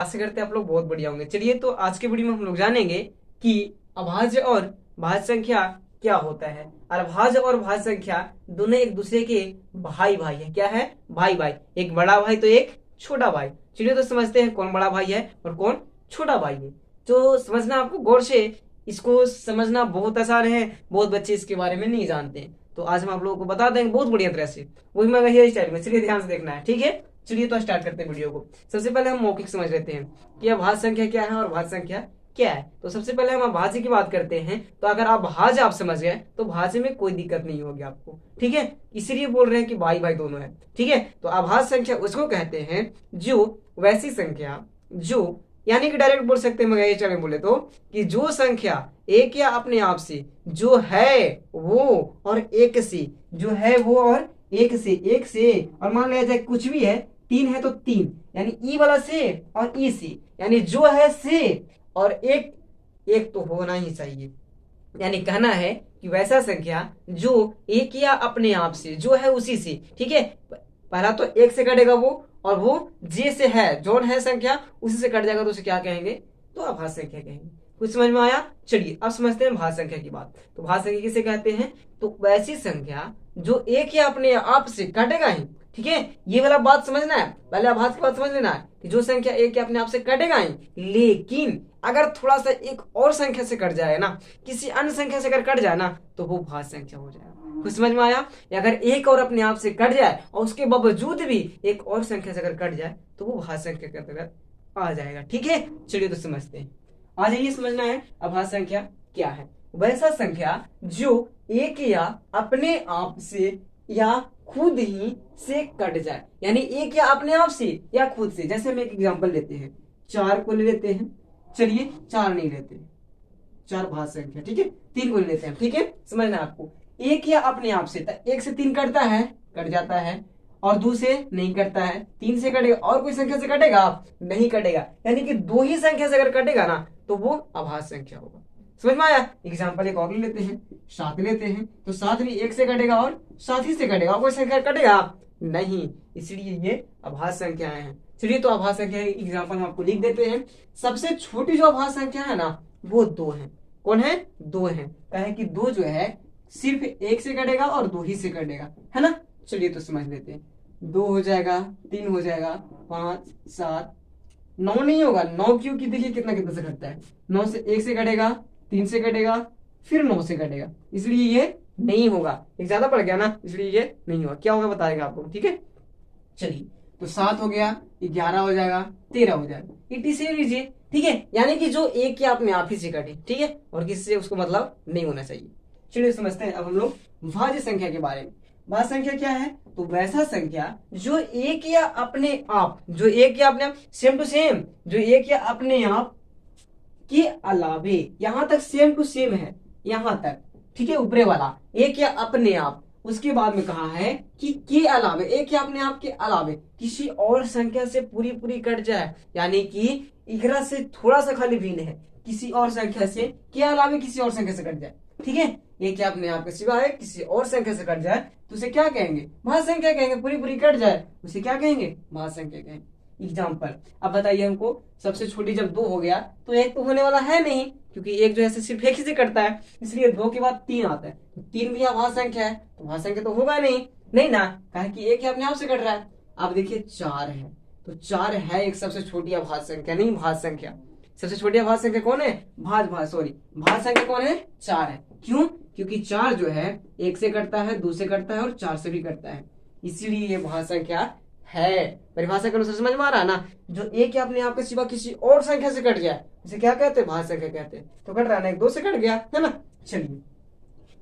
आशा करते हैं आप लोग बहुत बढ़िया होंगे। चलिए तो आज के वीडियो में हम लोग जानेंगे कि अभाज्य और भाज्य संख्या क्या होता है। और अभाज्य और भाज्य संख्या दोनों एक दूसरे के भाई भाई है। क्या है? भाई भाई, एक बड़ा भाई तो एक छोटा भाई। चलिए तो समझते हैं कौन बड़ा भाई है और कौन छोटा भाई है। तो समझना आपको गौर से, इसको समझना बहुत आसान है। बहुत बच्चे इसके बारे में नहीं जानते, तो आज हम आप लोगों को बता देंगे बहुत बढ़िया तरह से, वही मैं हेयर स्टाइल में। चलिए ध्यान से देखना है, ठीक है। चलिए तो स्टार्ट करते हैं वीडियो को। सबसे पहले हम मौखिक समझ लेते हैं कि अभाज्य संख्या क्या है और भाज्य संख्या क्या है। तो सबसे पहले हम अभाज्य की बात करते हैं। तो अगर आप भाज्य आप समझ गए तो भाज्य में कोई दिक्कत नहीं होगी आपको, ठीक है। इसीलिए बोल रहे हैं कि भाई भाई दोनों है, ठीक है। तो अभाज्य संख्या उसको कहते हैं जो वैसी संख्या जो, यानी कि डायरेक्ट बोल सकते हैं, मगर में बोले तो कि जो संख्या एक या अपने आप से, जो है वो और एक से, जो है वो और एक से और मान लिया जाए कुछ भी है, तीन है तो तीन, यानी ई वाला से और ई से, यानी जो है से और एक, एक तो होना ही चाहिए। यानी कहना है कि वैसा संख्या जो एक या अपने आप से, जो है उसी से, ठीक है। पहला तो एक से कटेगा वो, और वो जे से है, जोन है संख्या, उसी से कट जाएगा तो उसे क्या कहेंगे? तो अभाज्य संख्या कहेंगे। कुछ समझ में आया? चलिए अब समझते हैं भाज्य संख्या की बात। तो भाज्य संख्या किसे कहते हैं? तो वैसी संख्या जो एक या अपने आप से कटेगा ही, ठीक है। ये वाला बात समझना है, पहले अभाज्य की बात समझ लेना है कि जो संख्या एक या अपने आप से कटेगा ही, लेकिन अगर थोड़ा सा एक और संख्या से कट जाए ना, किसी अन्य संख्या से अगर कट जाए ना, तो वो भाज्य संख्या हो जाएगा। कुछ समझ में आया? अगर एक और अपने आप से कट जाए और उसके बावजूद भी एक और संख्या से अगर कट जाए तो वो भाज्य संख्या के अंतर्गत आ जाएगा, ठीक है। चलिए तो समझते हैं। आ जाइए, समझना है अभाज्य संख्या क्या है। वैसा संख्या जो एक या अपने आप से या खुद ही से कट जाए, यानी एक या अपने आप से या खुद से। जैसे हम एक एग्जांपल लेते हैं, 4 को ले लेते हैं। चलिए 4 नहीं लेते, 4 भाज्य संख्या, ठीक है। 3 को ले लेते हैं, ठीक है। समझना है आपको, एक या अपने आप से, एक से 3 कटता है, कट जाता है, और 2 से नहीं कटता है, 3 से कटेगा, और कोई संख्या से कटेगा? नहीं कटेगा। यानी कि 2 ही संख्या से अगर कटेगा ना तो वो अभाज्य संख्या होगा। समझ में आया? एग्जाम्पल एक और ले लेते हैं, 7 लेते हैं। तो 7 भी एक से कटेगा और 7 ही से कटेगा, और कोई संख्या कटेगा नहीं, इसलिए ये अभाज्य संख्याएं हैं। चलिए तो अभाज्य संख्या एग्जाम्पल हम आपको लिख देते हैं। सबसे छोटी जो अभाज्य संख्या है ना, वो 2 है। कौन है? 2 है। कहे कि 2 जो है सिर्फ एक से कटेगा और 2 ही से कटेगा, है ना। चलिए तो समझ लेते हैं। 2 हो जाएगा, 3 हो जाएगा, 5, 7, 9 नहीं होगा। 9 क्योंकि देखिए कितना कितना से कटता है। 9 से एक से कटेगा, 3 से कटेगा, फिर 9 से कटेगा, इसलिए ये नहीं होगा। एक ज्यादा पड़ गया ना, इसलिए ये नहीं होगा। क्या होगा बताएगा आपको, ठीक है। चलिए तो 7 हो गया, 11 हो जाएगा, 13 हो जाएगा, इटी से लीजिए, ठीक है। यानी कि जो एक या अपने आप ही से कटे, ठीक है, और किसी से उसको मतलब नहीं होना चाहिए। चलिए समझते हैं अब हम लोग भाज्य संख्या के बारे में। भाज्य संख्या क्या है? तो वैसा संख्या जो एक या अपने आप, जो एक या अपने आप, सेम टू सेम, जो एक या अपने आप के अलावे, यहां तक सेम टू सेम है, यहां तक, ठीक है। ऊपरे वाला एक या अपने आप, उसके बाद में कहा है कि के अलावे, एक या अपने आप के अलावे किसी और संख्या से पूरी पूरी कट जाए, यानी कि इकरा से थोड़ा सा खाली भिन्न है, किसी और संख्या से के अलावे किसी और संख्या से कट जाए, ठीक है। एक या अपने आप के सिवाय किसी और संख्या से कट जाए तो उसे क्या कहेंगे? भाज्य संख्या कहेंगे। पूरी पूरी कट जाए उसे क्या कहेंगे? भाज्य संख्या कहेंगे। एग्जाम्पल अब बताइए हमको, सबसे छोटी जब 2 हो गया तो एक तो होने वाला है नहीं, क्योंकि एक जो है सिर्फ एक ही से कटता है, इसलिए 2 के बाद 3 आता है, तो 3 भी अभाज्य संख्या है, तो भाज्य संख्या तो होगा नहीं, नहीं ना, कहे कि एक ही अपने आप से कट रहा है। अब देखिए 4 है, तो 4 है एक सबसे छोटी अभाज्य संख्या, नहीं भाज्य संख्या। सबसे छोटी अभाज्य संख्या कौन है? भाज्य संख्या कौन है? 4 है। क्यों? क्योंकि 4 जो है एक से कटता है, 2 से कटता है और 4 से भी कटता है, इसीलिए ये भाज्य संख्या है। परिभाषा के अनुसार समझ में आ रहा है ना। जो एक या अपने आप के सिवा किसी और संख्या से कट जाए उसे क्या कहते हैं? भाज्य संख्या कहते हैं। तो कट रहा है ना, एक 2 से कट गया, है ना। चलिए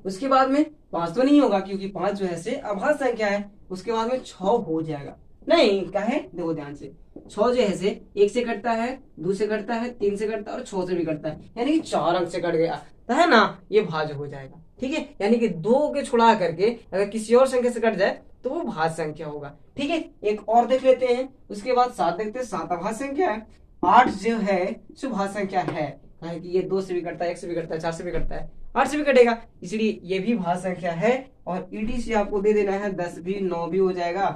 उसके बाद में 5 तो नहीं होगा, क्योंकि 5 जो है से अभाज्य संख्या है। उसके बाद में 6 हो जाएगा, नहीं कहे, देखो ध्यान से, 6 जो है से एक से कटता है, 2 से कटता है, 3 से कटता है और 6 से भी कटता है, यानी कि 4 अंक से कट गया, तो है ना, ये भाज्य हो जाएगा, ठीक है। यानी कि 2 के छुड़ा करके अगर किसी और संख्या से कट जाए तो वो भाज्य संख्या होगा, ठीक है। एक और देख लेते हैं, उसके बाद 7 देखते हैं। 7 अभाज्य संख्या है। 8 जो है सो भाज्य संख्या है, कि ये 2 से भी कटता है, 1 से भी कटता है, 4 से भी कटता है, 8 से भी कटेगा, इसलिए ये भी भाज्य संख्या है। और ईटी से आपको दे देना है 10 भी, 9 भी हो जाएगा,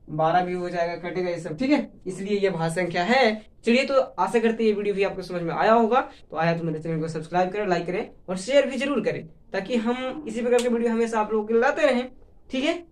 12 भी हो जाएगा, कटेगा ये सब, ठीक है, इसलिए ये भाज्य संख्या है। चलिए, तो आशा करते हैं ये वीडियो भी आपको समझ में आया होगा। तो आया तो मेरे चैनल को सब्सक्राइब करें, लाइक करें और शेयर भी जरूर करें, ताकि हम इसी प्रकार के वीडियो हमेशा आप लोगों के लिए लाते रहें। ठीक है।